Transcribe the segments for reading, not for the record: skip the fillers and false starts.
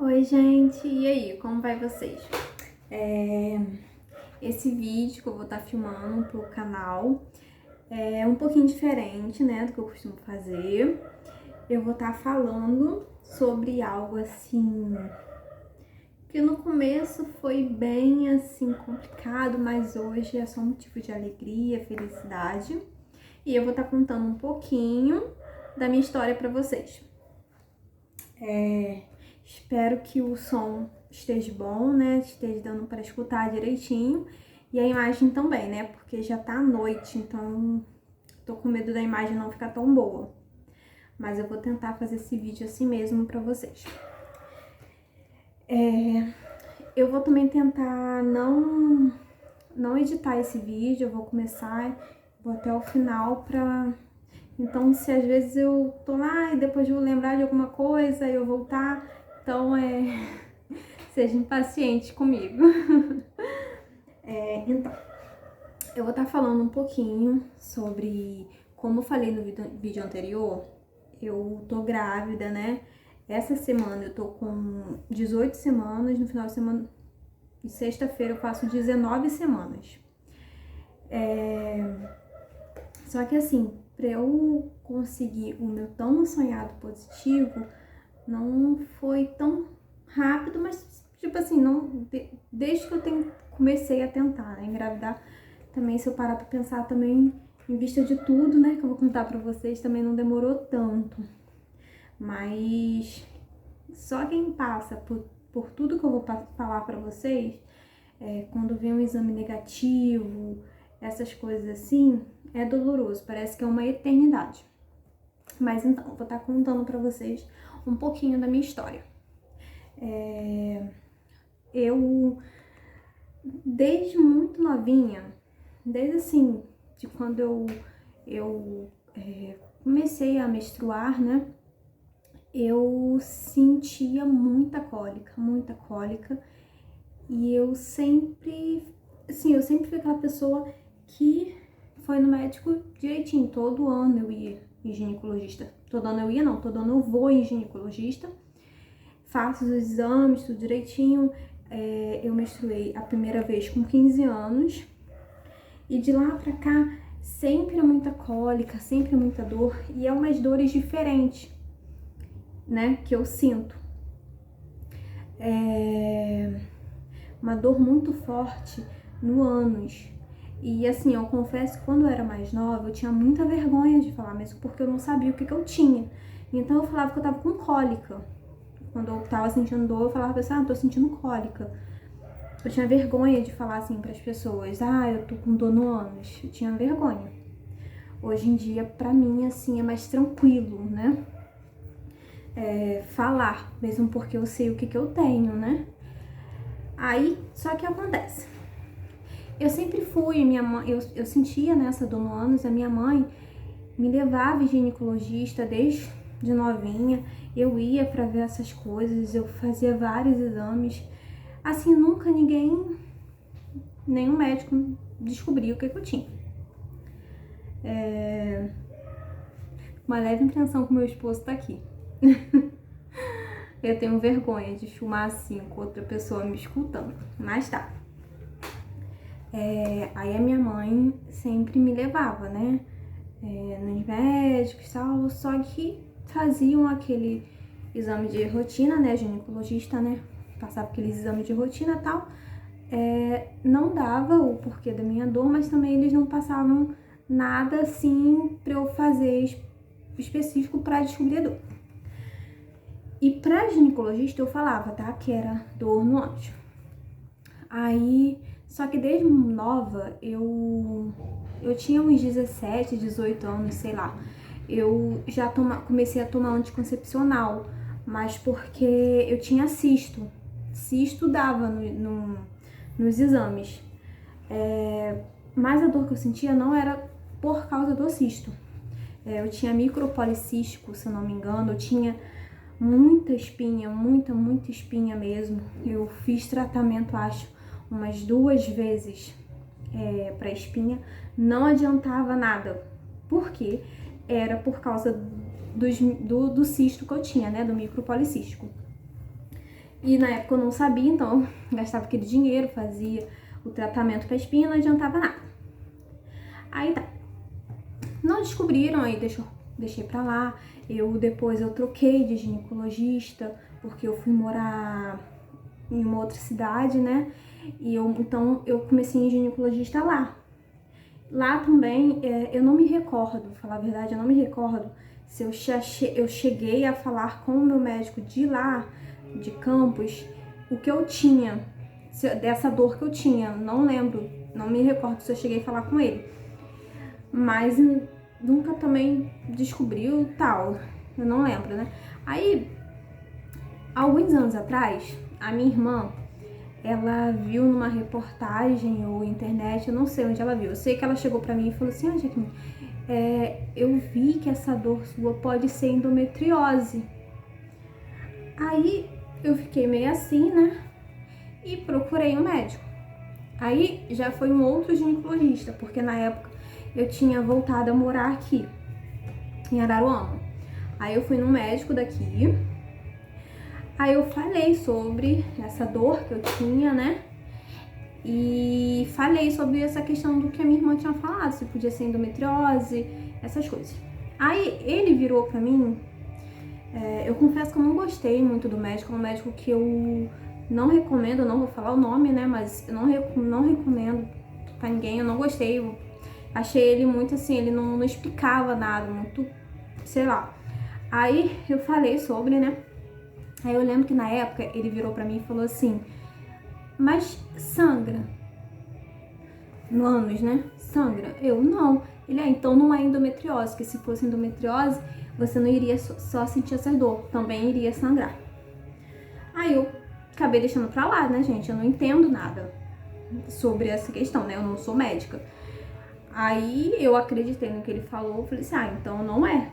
Oi, gente, e aí, como vai vocês? Esse vídeo que eu vou estar filmando pro canal é um pouquinho diferente, né, do que eu costumo fazer. Eu vou estar falando sobre algo assim que no começo foi bem assim complicado, mas hoje é só motivo de alegria, felicidade. E eu vou estar contando um pouquinho da minha história para vocês. Espero que o som esteja bom, né? Esteja dando para escutar direitinho. E a imagem também, né? Porque já tá à noite, então tô com medo da imagem não ficar tão boa. Mas eu vou tentar fazer esse vídeo assim mesmo para vocês. Eu vou também tentar não editar esse vídeo, eu vou começar, vou até o final pra... Então, se às vezes eu tô lá e depois eu vou lembrar de alguma coisa e eu voltar, então seja impaciente comigo. Então, eu vou estar falando um pouquinho sobre, como eu falei no vídeo anterior, eu tô grávida, né? Essa semana eu tô com 18 semanas, no final de semana, e sexta-feira eu faço 19 semanas. Só que assim, pra eu conseguir o meu tão sonhado positivo, não foi tão rápido, mas tipo assim, não, desde que eu comecei a tentar, né, engravidar, também se eu parar pra pensar também, em vista de tudo, né, que eu vou contar pra vocês, também não demorou tanto. Mas só quem passa por tudo que eu vou falar pra vocês, quando vem um exame negativo, essas coisas assim, é doloroso, parece que é uma eternidade. Mas então, eu vou estar contando pra vocês um pouquinho da minha história. Eu, desde muito novinha, desde assim, de quando eu comecei a menstruar, né? Eu sentia muita cólica. E eu sempre fui aquela pessoa que foi no médico direitinho. Todo ano eu ia em ginecologista. Todo ano eu ia, não, todo ano eu vou em ginecologista. Faço os exames, tudo direitinho. Eu menstruei a primeira vez com 15 anos. E de lá pra cá, sempre é muita cólica, sempre é muita dor. E é umas dores diferentes, né, que eu sinto. Uma dor muito forte no ânus. E assim, eu confesso que quando eu era mais nova, eu tinha muita vergonha de falar, mesmo porque eu não sabia o que eu tinha. Então eu falava que eu tava com cólica. Quando eu tava sentindo dor, eu falava assim, tô sentindo cólica. Eu tinha vergonha de falar assim pras pessoas, eu tô com dor no ânus. Eu tinha vergonha. Hoje em dia, pra mim, assim, é mais tranquilo, né? Falar, mesmo porque eu sei o que eu tenho, né? Aí, só que acontece. Eu sempre fui, minha mãe, eu sentia nessa dor no ânus, a minha mãe me levava em ginecologista desde novinha, eu ia pra ver essas coisas, eu fazia vários exames. Assim, nunca nenhum médico descobriu o que eu tinha. Uma leve intenção que meu esposo tá aqui. Eu tenho vergonha de filmar assim com outra pessoa me escutando, mas tá. Aí a minha mãe sempre me levava, né? Nos médicos e tal, só que faziam aquele exame de rotina, né? Ginecologista, né? Passava aqueles exames de rotina e tal. Não dava o porquê da minha dor, mas também eles não passavam nada assim pra eu fazer específico pra descobrir a dor. E pra ginecologista eu falava, tá? Que era dor no ânus. Aí, só que desde nova, eu tinha uns 17, 18 anos, sei lá. Eu já comecei a tomar anticoncepcional, mas porque eu tinha cisto. Cisto dava nos exames. Mas a dor que eu sentia não era por causa do cisto. Eu tinha micropolicístico, se eu não me engano, eu tinha muita espinha, muita espinha mesmo. Eu fiz tratamento, acho, umas 2 vezes para espinha, não adiantava nada. Por quê? Era por causa do cisto que eu tinha, né, do micropolicístico. E na época eu não sabia, então eu gastava aquele dinheiro, fazia o tratamento pra espinha, não adiantava nada. Aí tá. Não descobriram, aí deixei pra lá. Depois eu troquei de ginecologista, porque eu fui morar em uma outra cidade, né? Então eu comecei em ginecologista lá. Lá também, eu não me recordo, pra falar a verdade, eu não me recordo se eu cheguei a falar com o meu médico de lá, de Campos, o que eu tinha, dessa dor que eu tinha. Não lembro, não me recordo se eu cheguei a falar com ele. Mas nunca também descobriu tal, eu não lembro, né? Aí, alguns anos atrás, a minha irmã, ela viu numa reportagem ou internet, eu não sei onde ela viu. Eu sei que ela chegou pra mim e falou assim: ah, Jaqueline, eu vi que essa dor sua pode ser endometriose. Aí eu fiquei meio assim, né? E procurei um médico. Aí já foi um outro ginecologista, porque na época eu tinha voltado a morar aqui, em Araruama. Aí eu fui num médico daqui. Aí eu falei sobre essa dor que eu tinha, né? E falei sobre essa questão do que a minha irmã tinha falado, se podia ser endometriose, essas coisas. Aí ele virou pra mim, eu confesso que eu não gostei muito do médico, é um médico que eu não recomendo, não vou falar o nome, né? Mas eu não recomendo pra ninguém, eu não gostei. Eu achei ele muito assim, ele não explicava nada, muito, sei lá. Aí eu falei sobre, né? Aí eu lembro que na época ele virou pra mim e falou assim: mas sangra no ânus, né? Sangra? Eu, não. Ele, então não é endometriose, que se fosse endometriose, você não iria só sentir essa dor, também iria sangrar. Aí eu acabei deixando pra lá, né, gente? Eu não entendo nada sobre essa questão, né? Eu não sou médica. Aí eu acreditei no que ele falou, falei assim: ah, então não é.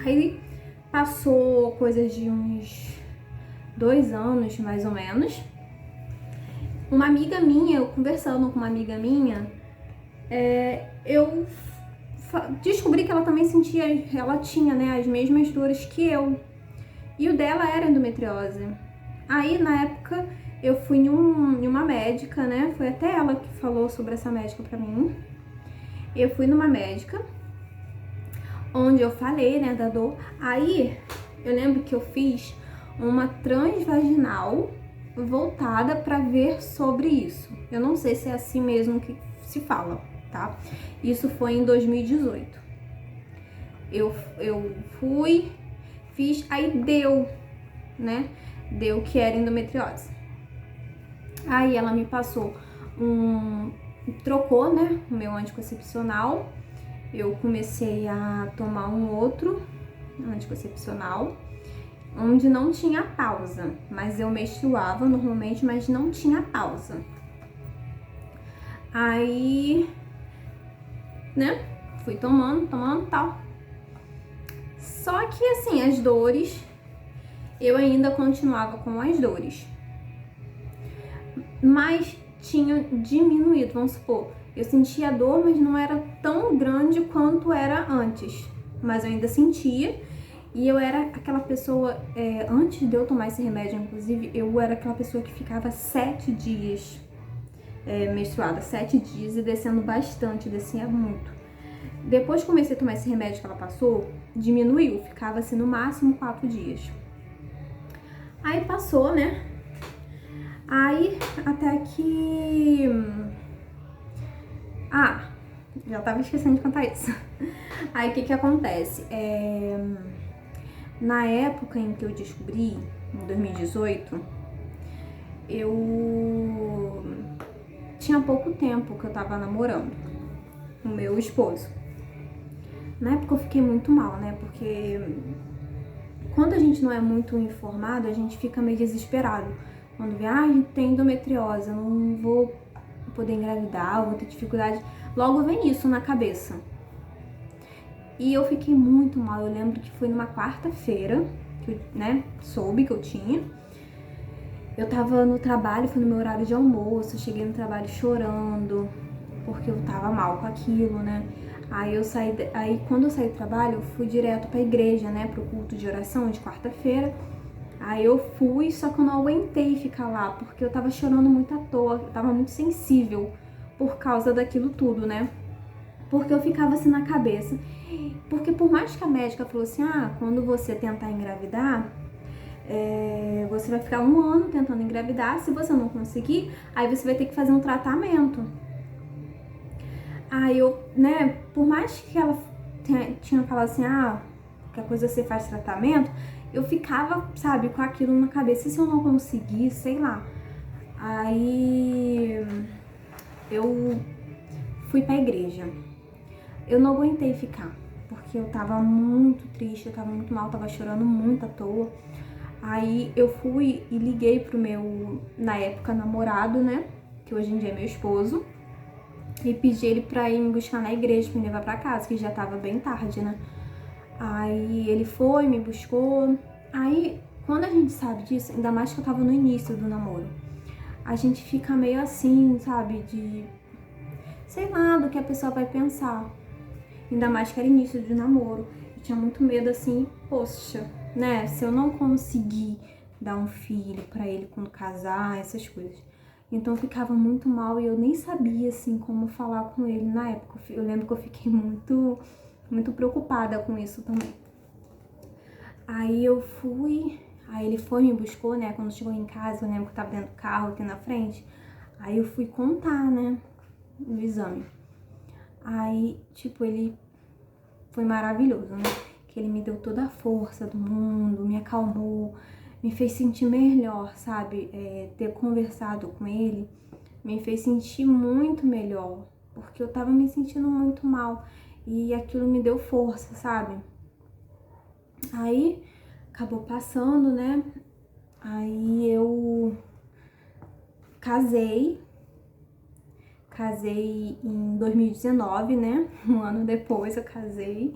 Aí passou coisa de uns 2 anos, mais ou menos. Uma amiga minha, eu conversando com uma amiga minha, eu descobri que ela também ela tinha, né, as mesmas dores que eu. E o dela era endometriose. Aí, na época, eu fui em uma médica, né, foi até ela que falou sobre essa médica pra mim. Eu fui numa médica, onde eu falei, né, da dor. Aí, eu lembro que eu fiz uma transvaginal voltada para ver sobre isso. Eu não sei se é assim mesmo que se fala, tá? Isso foi em 2018. Eu fui, fiz, aí deu, né? Deu que era endometriose. Aí ela me passou trocou, né, o meu anticoncepcional. Eu comecei a tomar um outro anticoncepcional, onde não tinha pausa, mas eu menstruava normalmente, mas não tinha pausa. Aí, né, fui tomando tal. Só que assim, as dores, eu ainda continuava com as dores, mas tinha diminuído, vamos supor. Eu sentia dor, mas não era tão grande quanto era antes, mas eu ainda sentia. E eu era aquela pessoa, antes de eu tomar esse remédio, inclusive, eu era aquela pessoa que ficava 7 dias menstruada, 7 dias e descendo bastante, descia muito. Depois que comecei a tomar esse remédio que ela passou, diminuiu, ficava assim no máximo 4 dias. Aí passou, né? Aí até que... já tava esquecendo de contar isso. Aí o que acontece? Na época em que eu descobri, em 2018, eu tinha pouco tempo que eu tava namorando o meu esposo. Na época eu fiquei muito mal, né? Porque quando a gente não é muito informado, a gente fica meio desesperado. Quando vê, tem endometriose, eu não vou poder engravidar, eu vou ter dificuldade. Logo vem isso na cabeça. E eu fiquei muito mal. Eu lembro que foi numa quarta-feira que eu, né, soube que eu tinha. Eu tava no trabalho, foi no meu horário de almoço. Eu cheguei no trabalho chorando, porque eu tava mal com aquilo, né? Aí quando eu saí do trabalho, eu fui direto pra igreja, né, pro culto de oração de quarta-feira. Aí eu fui, só que eu não aguentei ficar lá, porque eu tava chorando muito à toa, eu tava muito sensível por causa daquilo tudo, né? Porque eu ficava assim na cabeça. Porque por mais que a médica falou assim, quando você tentar engravidar, você vai ficar 1 ano tentando engravidar, se você não conseguir, aí você vai ter que fazer um tratamento. Aí eu, né, por mais que ela tinha falado assim, que a coisa você faz tratamento, eu ficava, sabe, com aquilo na cabeça, e se eu não conseguir, sei lá. Aí eu fui pra igreja. Eu não aguentei ficar, porque eu tava muito triste, eu tava muito mal, tava chorando muito à toa. Aí eu fui e liguei pro meu, na época, namorado, né, que hoje em dia é meu esposo, e pedi ele pra ir me buscar na igreja, pra me levar pra casa, que já tava bem tarde, né. Aí ele foi, me buscou. Aí, quando a gente sabe disso, ainda mais que eu tava no início do namoro, a gente fica meio assim, sabe, de... sei lá, do que a pessoa vai pensar. Ainda mais que era início de namoro. Eu tinha muito medo, assim, poxa, né, se eu não conseguir dar um filho pra ele quando casar, essas coisas. Então eu ficava muito mal e eu nem sabia, assim, como falar com ele na época. Eu lembro que eu fiquei muito preocupada com isso também. Aí eu fui, aí ele foi, me buscou, né, quando chegou em casa, eu lembro que eu tava dentro do carro aqui na frente. Aí eu fui contar, né, o exame. Aí, tipo, ele foi maravilhoso, né, que ele me deu toda a força do mundo, me acalmou, me fez sentir melhor, sabe, ter conversado com ele me fez sentir muito melhor, porque eu tava me sentindo muito mal e aquilo me deu força, sabe. Aí acabou passando, né? Aí eu casei em 2019, né? Um ano depois eu casei.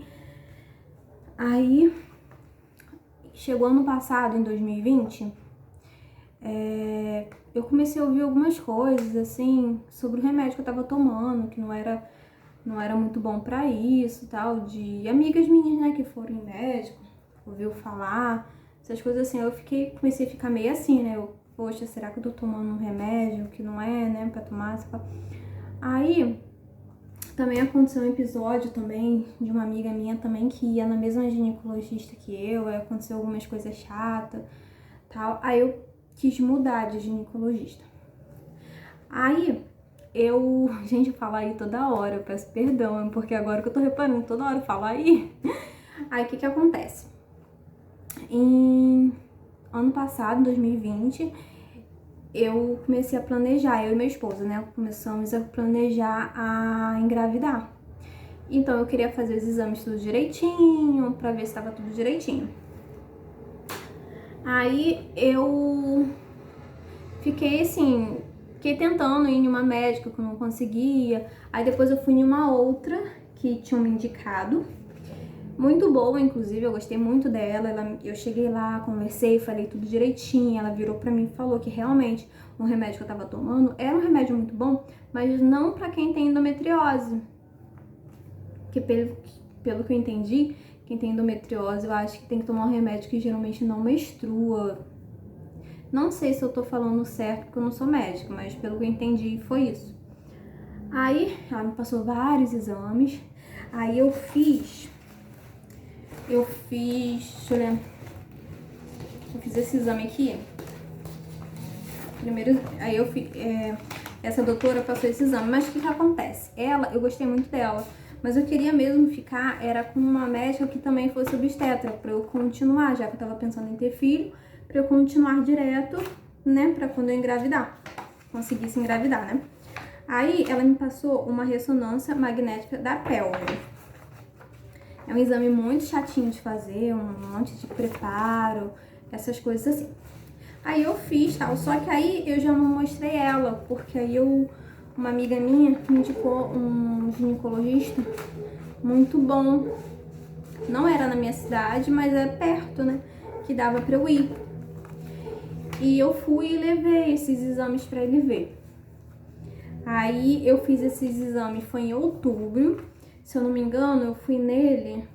Aí chegou ano passado, em 2020, eu comecei a ouvir algumas coisas assim sobre o remédio que eu tava tomando, que não era muito bom pra isso, tal, de amigas minhas, né, que foram em médico, ouviu falar, essas coisas assim. Eu comecei a ficar meio assim, né, poxa, será que eu tô tomando um remédio que não é, né, pra tomar? Aí, também aconteceu um episódio também de uma amiga minha também que ia na mesma ginecologista que eu, aí aconteceu algumas coisas chatas, tal, aí eu quis mudar de ginecologista. Aí, gente, eu falo aí toda hora, eu peço perdão, porque agora que eu tô reparando, toda hora eu falo aí. Aí, o que que acontece? Em ano passado, 2020, eu comecei a planejar, eu e meu esposo, né? Começamos a planejar a engravidar. Então, eu queria fazer os exames tudo direitinho, pra ver se tava tudo direitinho. Aí, eu fiquei assim, fiquei tentando ir em uma médica que eu não conseguia. Aí depois eu fui em uma outra que tinha me indicado. Muito boa, inclusive, eu gostei muito dela. Eu cheguei lá, conversei, falei tudo direitinho. Ela virou pra mim e falou que realmente o remédio que eu tava tomando era um remédio muito bom, mas não pra quem tem endometriose. Porque pelo que eu entendi, quem tem endometriose, eu acho que tem que tomar um remédio que geralmente não menstrua. Não sei se eu tô falando certo, porque eu não sou médica, mas pelo que eu entendi, foi isso. Aí, ela me passou vários exames. Aí eu fiz, deixa eu lembrar. Eu fiz esse exame aqui. Primeiro, aí eu fiz, essa doutora passou esse exame. Mas o que que acontece? Eu gostei muito dela, mas eu queria mesmo ficar, era com uma médica que também fosse obstetra, pra eu continuar, já que eu tava pensando em ter filho, pra eu continuar direto, né, pra quando eu engravidar, conseguisse engravidar, né. Aí ela me passou uma ressonância magnética da pelve. É um exame muito chatinho de fazer, um monte de preparo, essas coisas assim. Aí eu fiz, tal, só que aí eu já não mostrei ela, porque aí uma amiga minha me indicou um ginecologista muito bom. Não era na minha cidade, mas é perto, né, que dava pra eu ir. E eu fui e levei esses exames pra ele ver. Aí eu fiz esses exames, foi em outubro. Se eu não me engano, eu fui nele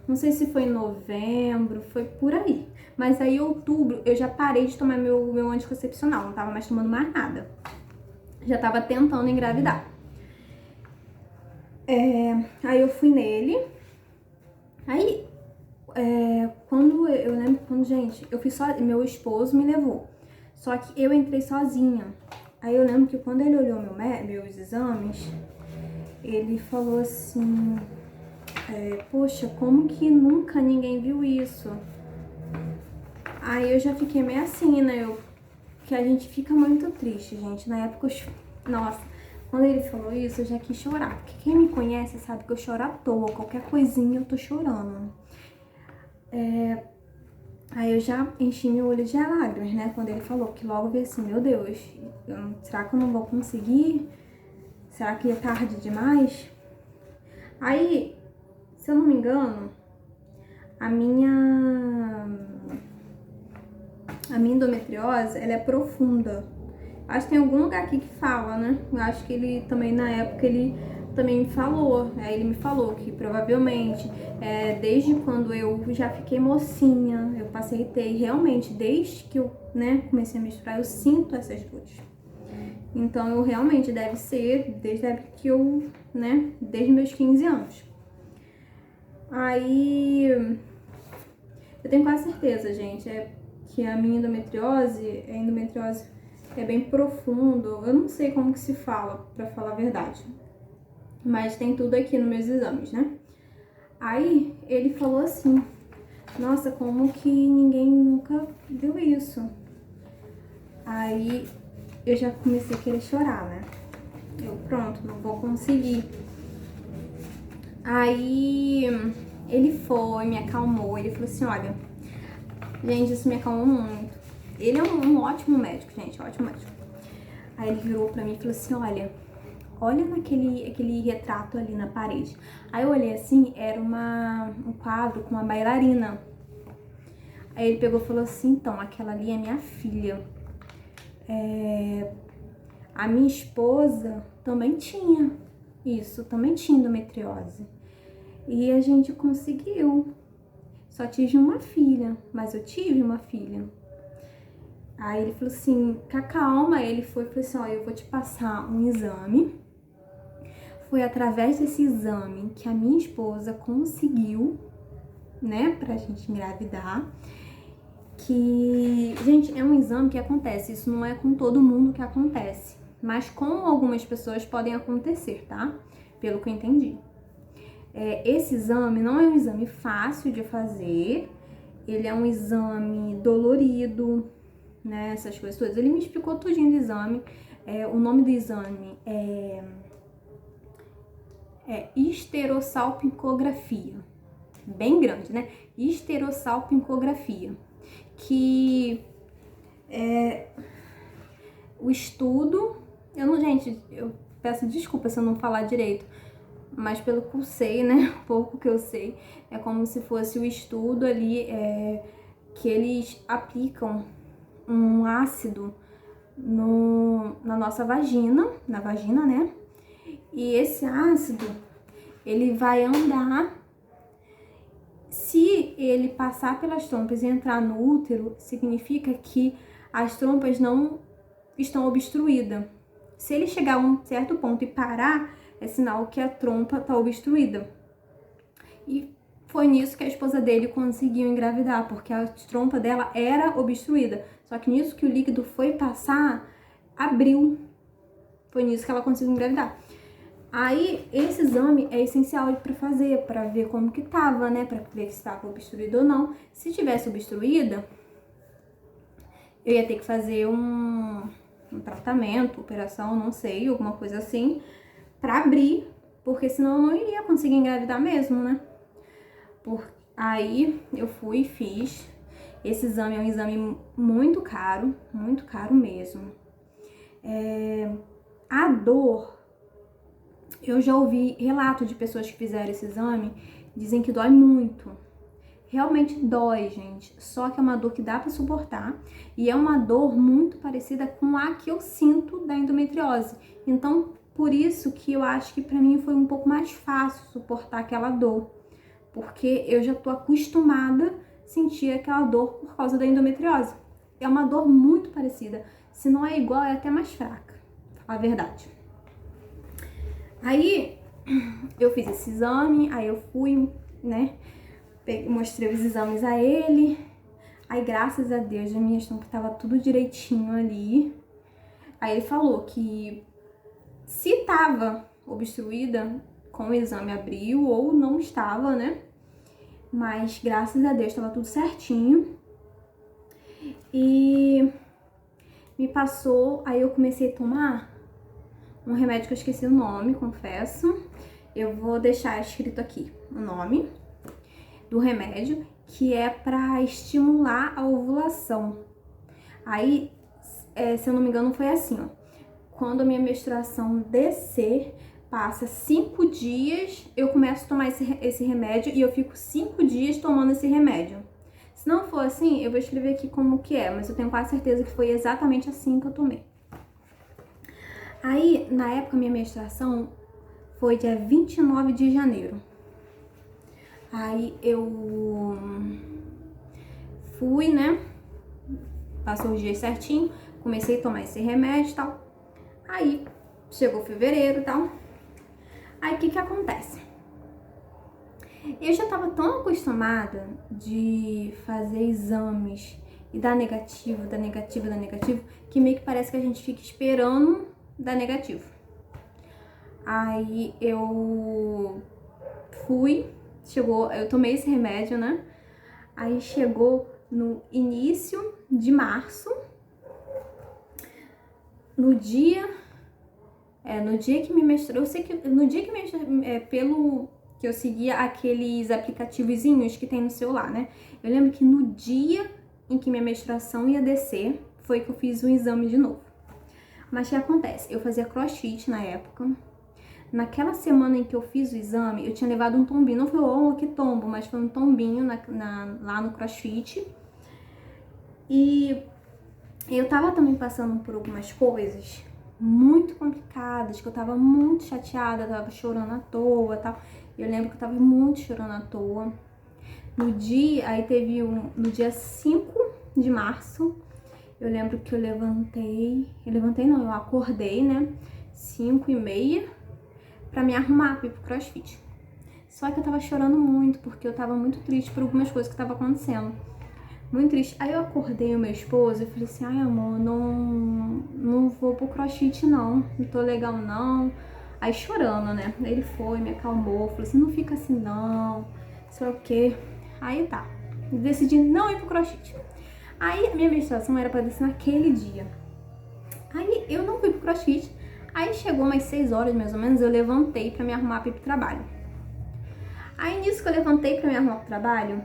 não sei se foi em novembro, foi por aí. Mas aí em outubro eu já parei de tomar meu anticoncepcional, não tava mais tomando mais nada. Já tava tentando engravidar. Aí eu fui nele. Aí, quando eu lembro quando, gente, eu fui sozinha, meu esposo me levou. Só que eu entrei sozinha. Aí eu lembro que quando ele olhou meus exames, ele falou assim, poxa, como que nunca ninguém viu isso? Aí eu já fiquei meio assim, né? Que a gente fica muito triste, gente. Na época, nossa, quando ele falou isso, eu já quis chorar. Porque quem me conhece sabe que eu choro à toa. Qualquer coisinha eu tô chorando. Aí eu já enchi meu olho de lágrimas, né? Quando ele falou, que logo veio assim, meu Deus, será que eu não vou conseguir? Será que é tarde demais? Aí, se eu não me engano, a minha endometriose, ela é profunda. Acho que tem algum lugar aqui que fala, né? Eu acho que ele também, na época, ele também me falou. Aí ele me falou que provavelmente, desde quando eu já fiquei mocinha, eu passei a ter, realmente, desde que eu, né, comecei a menstruar, eu sinto essas dores. Então, eu realmente deve ser desde a época que eu, né, desde meus 15 anos. Aí, eu tenho quase certeza, gente, que a minha endometriose é bem profundo. Eu não sei como que se fala, pra falar a verdade. Mas tem tudo aqui nos meus exames, né? Aí ele falou assim, nossa, como que ninguém nunca viu isso? Aí eu já comecei a querer chorar, né? Eu, pronto, não vou conseguir. Aí ele foi, me acalmou, ele falou assim, olha, gente, isso me acalmou muito. Ele é um ótimo médico, gente, ótimo médico. Aí ele virou pra mim e falou assim, olha aquele retrato ali na parede. Aí eu olhei assim, era um quadro com uma bailarina. Aí ele pegou e falou assim, então, aquela ali é minha filha. A minha esposa também tinha isso, também tinha endometriose. E a gente conseguiu. Só tive uma filha, mas eu tive uma filha. Aí ele falou assim, calma, ele falou assim, ó, eu vou te passar um exame. Foi através desse exame que a minha esposa conseguiu, né, pra gente engravidar. Que, gente, é um exame que acontece, isso não é com todo mundo que acontece, mas com algumas pessoas podem acontecer, tá? Pelo que eu entendi. Esse exame não é um exame fácil de fazer, ele é um exame dolorido, né, essas coisas todas. Ele me explicou tudinho do exame, o nome do exame é histerossalpingografia, bem grande, né? Histerossalpingografia, que o estudo, gente, eu peço desculpa se eu não falar direito, mas pelo que eu sei, né, pouco que eu sei, é como se fosse o estudo ali, que eles aplicam um ácido na nossa vagina, né, e esse ácido, ele vai andar, se ele passar pelas trompas e entrar no útero, significa que as trompas não estão obstruídas. Se ele chegar a um certo ponto e parar, é sinal que a trompa está obstruída. E foi nisso que a esposa dele conseguiu engravidar, porque a trompa dela era obstruída. Só que nisso que o líquido foi passar, abriu. Foi nisso que ela conseguiu engravidar. Aí, esse exame é essencial para fazer, para ver como que tava, né? Para ver se estava obstruído ou não. Se tivesse obstruída, eu ia ter que fazer um tratamento, operação, não sei, alguma coisa assim, para abrir, porque senão eu não iria conseguir engravidar mesmo, né? Aí eu fui e fiz. Esse exame é um exame muito caro mesmo. A dor, eu já ouvi relato de pessoas que fizeram esse exame, dizem que dói muito. Realmente dói, gente, só que é uma dor que dá pra suportar e é uma dor muito parecida com a que eu sinto da endometriose. Então, por isso que eu acho que pra mim foi um pouco mais fácil suportar aquela dor, porque eu já tô acostumada a sentir aquela dor por causa da endometriose. É uma dor muito parecida, se não é igual, é até mais fraca, pra falar a verdade. Aí eu fiz esse exame, aí eu fui, né, mostrei os exames a ele, aí graças a Deus a minha estampa tava tudo direitinho ali. Aí ele falou que se tava obstruída, com o exame abriu ou não estava, né? Mas graças a Deus tava tudo certinho. E me passou, aí eu comecei a tomar um remédio que eu esqueci o nome, confesso. Eu vou deixar escrito aqui o nome do remédio, que é para estimular a ovulação. Aí, se eu não me engano, foi assim, ó. Quando a minha menstruação descer, passa 5 dias, eu começo a tomar esse remédio e eu fico 5 dias tomando esse remédio. Se não for assim, eu vou escrever aqui como que é, mas eu tenho quase certeza que foi exatamente assim que eu tomei. Aí, na época, minha menstruação foi dia 29 de janeiro. Aí eu fui, né? Passou os dias certinho, comecei a tomar esse remédio e tal. Aí chegou fevereiro e tal. Aí o que acontece? Eu já tava tão acostumada de fazer exames e dar negativo, que meio que parece que a gente fica esperando dar negativo. Aí eu fui, eu tomei esse remédio, né? Aí chegou no início de março, no dia que me menstruou, eu sei que no dia que pelo que eu seguia aqueles aplicativozinhos que tem no celular, né? Eu lembro que no dia em que minha menstruação ia descer, foi que eu fiz um exame de novo. Mas o que acontece? Eu fazia crossfit na época. Naquela semana em que eu fiz o exame, eu tinha levado um tombinho. Não foi que tombo, mas foi um tombinho lá no crossfit. E eu tava também passando por algumas coisas muito complicadas, que eu tava muito chateada, tava chorando à toa e tal. Eu lembro que eu tava muito chorando à toa. No dia 5 de março, eu lembro que eu acordei, né, 5h30 pra me arrumar pra ir pro crossfit. Só que eu tava chorando muito, porque eu tava muito triste por algumas coisas que estavam acontecendo. Muito triste. Aí eu acordei o meu esposo e falei assim, ai amor, não vou pro crossfit não tô legal não. Aí chorando, né? Aí ele foi, me acalmou, falou assim, não fica assim não, sei lá o quê. Aí tá, decidi não ir pro crossfit. Aí a minha menstruação era pra descer naquele dia. Aí eu não fui pro crossfit. Aí chegou umas 6 horas mais ou menos, eu levantei pra me arrumar pra ir pro trabalho. Aí nisso que eu levantei pra me arrumar pro trabalho,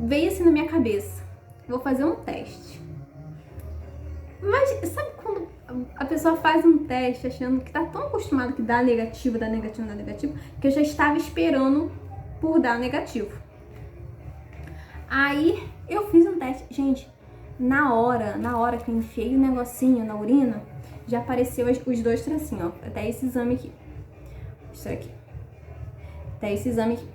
veio assim na minha cabeça, vou fazer um teste. Mas sabe quando a pessoa faz um teste achando que tá tão acostumada que dá negativo, que eu já estava esperando por dar negativo. Aí eu fiz um teste, gente, na hora que eu enfiei o negocinho na urina, já apareceu os 2 tracinhos, ó, até esse exame aqui. Isso aqui. Até esse exame aqui.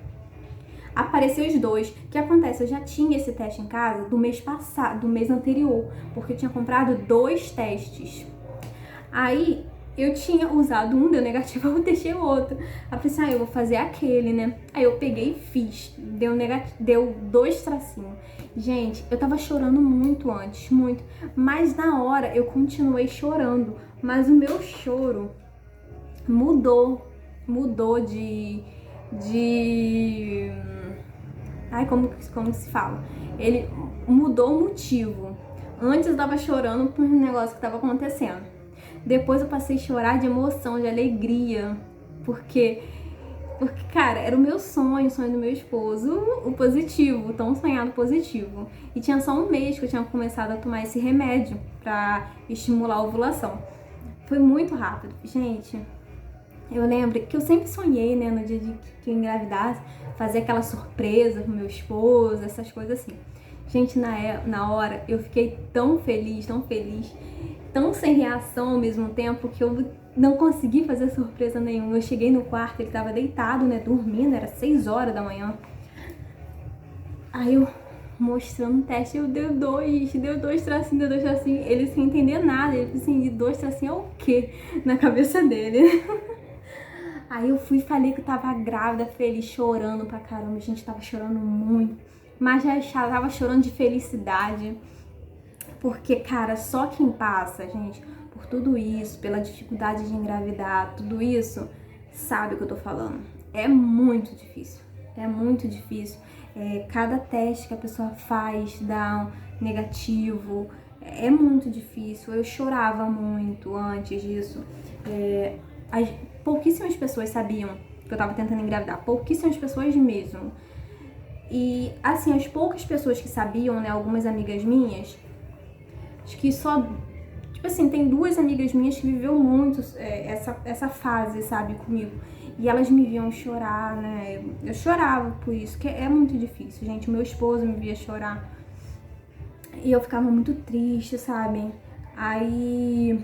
Apareceu os 2. O que acontece? Eu já tinha esse teste em casa do mês passado, do mês anterior, porque eu tinha comprado 2 testes. Aí eu tinha usado um, deu negativo, eu deixei o outro. Aí eu falei assim, eu vou fazer aquele, né? Aí eu peguei e fiz, deu 2 tracinhos. Gente, eu tava chorando muito antes, muito. Mas na hora eu continuei chorando, mas o meu choro mudou de ai, como se fala? Ele mudou o motivo. Antes eu tava chorando por um negócio que tava acontecendo. Depois eu passei a chorar de emoção, de alegria. Porque, cara, era o meu sonho, o sonho do meu esposo, o positivo, o tão sonhado positivo. E tinha só um mês que eu tinha começado a tomar esse remédio pra estimular a ovulação. Foi muito rápido. Gente, eu lembro que eu sempre sonhei, né, no dia que eu engravidasse, fazer aquela surpresa pro meu esposo, essas coisas assim. Gente, na hora eu fiquei tão feliz, tão sem reação ao mesmo tempo, que eu não consegui fazer surpresa nenhuma. Eu cheguei no quarto, ele tava deitado, né, dormindo, era 6 horas da manhã. Aí eu mostrando o teste, eu deu dois tracinhos, ele sem entender nada, ele falou assim, 2 tracinhos é o quê? Na cabeça dele. Aí eu fui e falei que eu tava grávida, feliz, chorando pra caramba, a gente tava chorando muito, mas já tava chorando de felicidade, porque, cara, só quem passa, gente, por tudo isso, pela dificuldade de engravidar, tudo isso, sabe o que eu tô falando. É muito difícil, é muito difícil. Cada teste que a pessoa faz dá um negativo, é muito difícil. Eu chorava muito antes disso. Pouquíssimas pessoas sabiam que eu tava tentando engravidar, pouquíssimas pessoas mesmo. E assim, as poucas pessoas que sabiam, né, algumas amigas minhas, acho que só, tipo assim, tem 2 amigas minhas que viveu muito essa fase, sabe, comigo. E elas me viam chorar, né? Eu chorava por isso, que é muito difícil, gente. O meu esposo me via chorar. E eu ficava muito triste, sabe? Aí,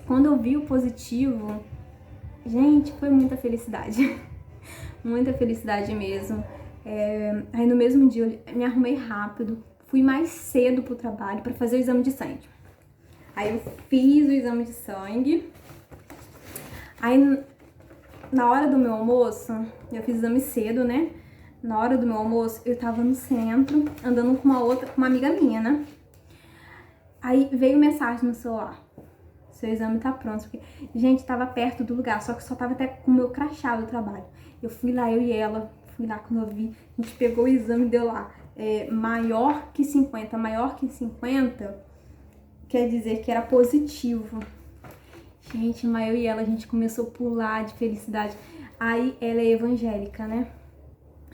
quando eu vi o positivo, gente, foi muita felicidade. Muita felicidade mesmo. Aí no mesmo dia eu me arrumei rápido, fui mais cedo pro trabalho para fazer o exame de sangue. Aí eu fiz o exame de sangue. Aí na hora do meu almoço, eu fiz o exame cedo, né? Na hora do meu almoço, eu tava no centro, andando com uma amiga minha, né? Aí veio mensagem no celular. Seu exame tá pronto. Porque, gente, tava perto do lugar, só que só tava até com o meu crachá do trabalho. Eu fui lá, eu e ela, fui lá quando eu vi, a gente pegou o exame e deu lá. Maior que 50. Maior que 50 quer dizer que era positivo. Gente, mas eu e ela, a gente começou a pular de felicidade. Aí ela é evangélica, né?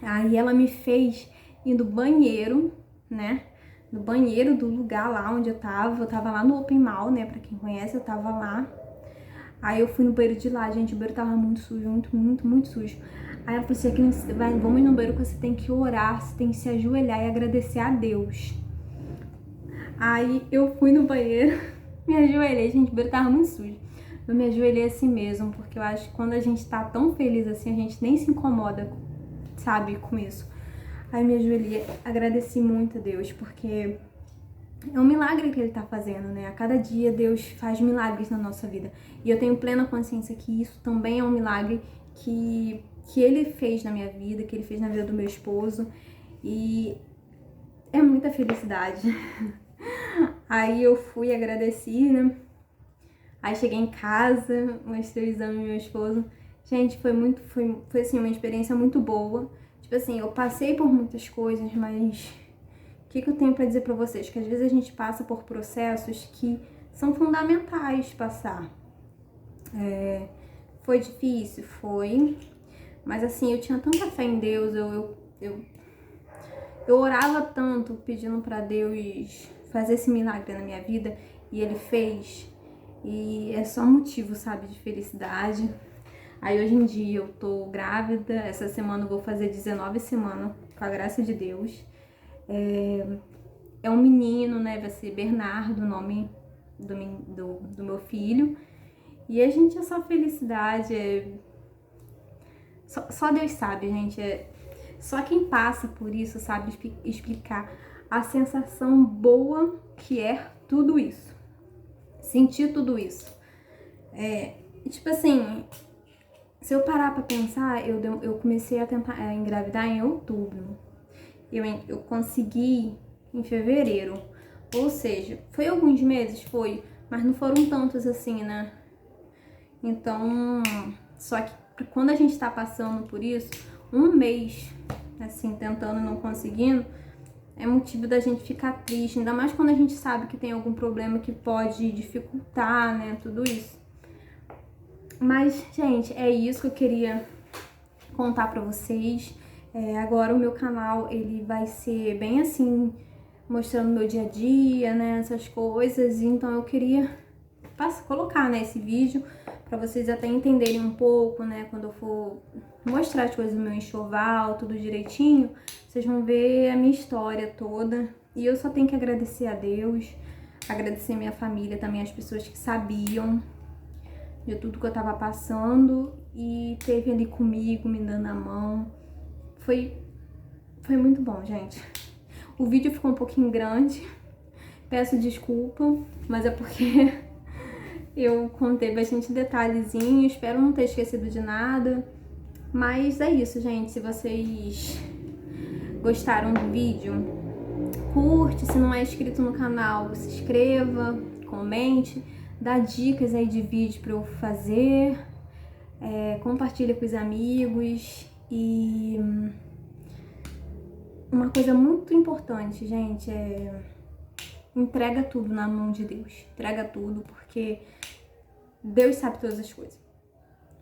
Aí ela me fez ir no banheiro, né? No banheiro do lugar lá onde eu tava lá no Open Mall, né? Pra quem conhece, eu tava lá. Aí eu fui no banheiro de lá, gente, o banheiro tava muito sujo, muito sujo. Aí ela falou assim, vamos ir no banheiro que você tem que orar, você tem que se ajoelhar e agradecer a Deus. Aí eu fui no banheiro, me ajoelhei, gente, o banheiro tava muito sujo. Eu me ajoelhei assim mesmo, porque eu acho que quando a gente tá tão feliz assim, a gente nem se incomoda, sabe, com isso. Aí me ajoelhei, agradeci muito a Deus, porque é um milagre que Ele tá fazendo, né? A cada dia Deus faz milagres na nossa vida. E eu tenho plena consciência que isso também é um milagre que Ele fez na minha vida, que Ele fez na vida do meu esposo. E é muita felicidade. Aí eu fui, agradeci, né? Aí cheguei em casa, mostrei o exame ao meu esposo. Gente, foi assim, uma experiência muito boa. Tipo assim, eu passei por muitas coisas, mas o que eu tenho pra dizer pra vocês? Que às vezes a gente passa por processos que são fundamentais passar. Foi difícil? Foi. Mas assim, eu tinha tanta fé em Deus, eu orava tanto pedindo pra Deus fazer esse milagre na minha vida, e Ele fez. E é só motivo, sabe, de felicidade. Aí hoje em dia eu tô grávida, essa semana eu vou fazer 19 semanas, com a graça de Deus. É um menino, né, vai ser Bernardo, o nome do meu filho. E a gente é só felicidade, só Deus sabe, gente. Só quem passa por isso sabe explicar a sensação boa que é tudo isso. Sentir tudo isso. Tipo assim, se eu parar pra pensar, eu comecei a tentar engravidar em outubro. Eu consegui em fevereiro. Ou seja, foi alguns meses, foi, mas não foram tantos assim, né? Então, só que quando a gente tá passando por isso, um mês, assim, tentando e não conseguindo, é motivo da gente ficar triste, ainda mais quando a gente sabe que tem algum problema que pode dificultar, né, tudo isso. Mas, gente, é isso que eu queria contar pra vocês. Agora o meu canal, ele vai ser bem assim, mostrando meu dia a dia, né, essas coisas. Então eu queria colocar, né, esse vídeo pra vocês até entenderem um pouco, né, quando eu for mostrar as coisas do meu enxoval, tudo direitinho, vocês vão ver a minha história toda. E eu só tenho que agradecer a Deus, agradecer a minha família também, as pessoas que sabiam. de tudo que eu tava passando e teve ali comigo, me dando a mão. Foi muito bom, gente. O vídeo ficou um pouquinho grande, peço desculpa, mas é porque eu contei bastante detalhezinho, espero não ter esquecido de nada. Mas é isso, gente. Se vocês gostaram do vídeo, curte. Se não é inscrito no canal, se inscreva, comente, dá dicas aí de vídeo pra eu fazer, compartilha com os amigos. E uma coisa muito importante, gente, entrega tudo na mão de Deus. Entrega tudo, porque Deus sabe todas as coisas.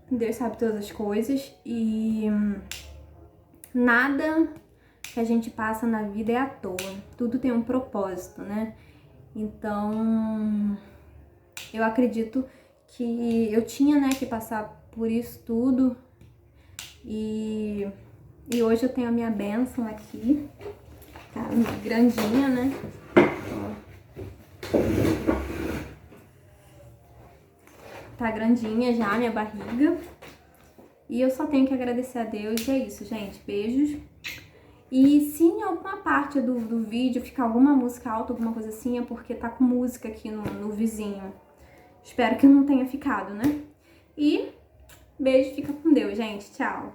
Deus sabe todas as coisas e nada que a gente passa na vida é à toa. Tudo tem um propósito, né? Então, eu acredito que eu tinha, né, que passar por isso tudo. E hoje eu tenho a minha bênção aqui. Tá grandinha, né? Tá grandinha já a minha barriga. E eu só tenho que agradecer a Deus. E é isso, gente. Beijos. E se em alguma parte do vídeo ficar alguma música alta, alguma coisa assim, é porque tá com música aqui no vizinho. Espero que não tenha ficado, né? E beijo, fica com Deus, gente. Tchau.